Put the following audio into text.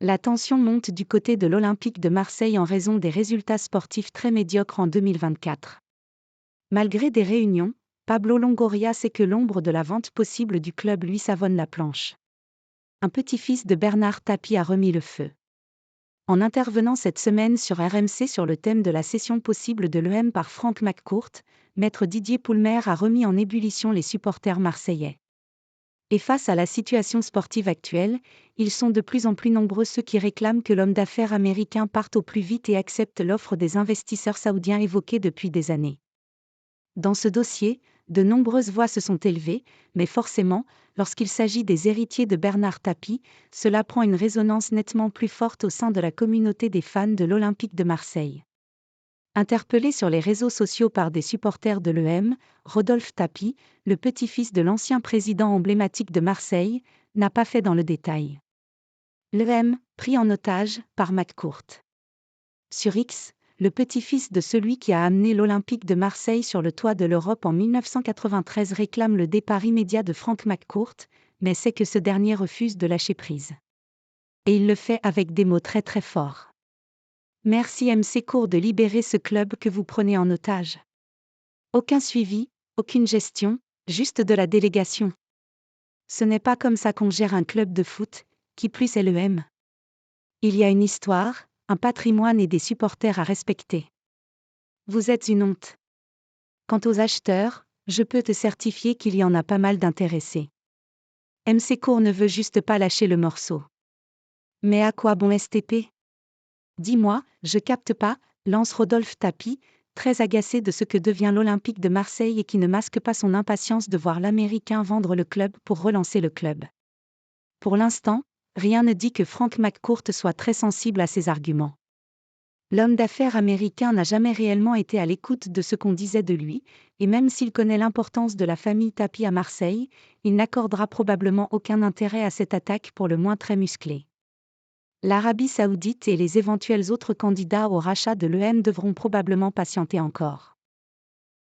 La tension monte du côté de l'Olympique de Marseille en raison des résultats sportifs très médiocres en 2024. Malgré des réunions, Pablo Longoria sait que l'ombre de la vente possible du club lui savonne la planche. Un petit-fils de Bernard Tapie a remis le feu. En intervenant cette semaine sur RMC sur le thème de la cession possible de l'EM par Frank McCourt, maître Didier Poulmer a remis en ébullition les supporters marseillais. Et face à la situation sportive actuelle, ils sont de plus en plus nombreux ceux qui réclament que l'homme d'affaires américain parte au plus vite et accepte l'offre des investisseurs saoudiens évoquée depuis des années. Dans ce dossier, de nombreuses voix se sont élevées, mais forcément, lorsqu'il s'agit des héritiers de Bernard Tapie, cela prend une résonance nettement plus forte au sein de la communauté des fans de l'Olympique de Marseille. Interpellé sur les réseaux sociaux par des supporters de l'EM, Rodolphe Tapie, le petit-fils de l'ancien président emblématique de Marseille, n'a pas fait dans le détail. L'EM, pris en otage par McCourt. Sur X, le petit-fils de celui qui a amené l'Olympique de Marseille sur le toit de l'Europe en 1993 réclame le départ immédiat de Frank McCourt, mais sait que ce dernier refuse de lâcher prise. Et il le fait avec des mots très très forts. Merci MC Court de libérer ce club que vous prenez en otage. Aucun suivi, aucune gestion, juste de la délégation. Ce n'est pas comme ça qu'on gère un club de foot, qui plus est l'EM. Il y a une histoire, un patrimoine et des supporters à respecter. Vous êtes une honte. Quant aux acheteurs, je peux te certifier qu'il y en a pas mal d'intéressés. MC Court ne veut juste pas lâcher le morceau. Mais à quoi bon STP ? Dis-moi, je capte pas, lance Rodolphe Tapie, très agacé de ce que devient l'Olympique de Marseille et qui ne masque pas son impatience de voir l'Américain vendre le club pour relancer le club. Pour l'instant, rien ne dit que Frank McCourt soit très sensible à ces arguments. L'homme d'affaires américain n'a jamais réellement été à l'écoute de ce qu'on disait de lui, et même s'il connaît l'importance de la famille Tapie à Marseille, il n'accordera probablement aucun intérêt à cette attaque pour le moins très musclée. L'Arabie Saoudite et les éventuels autres candidats au rachat de l'EM devront probablement patienter encore.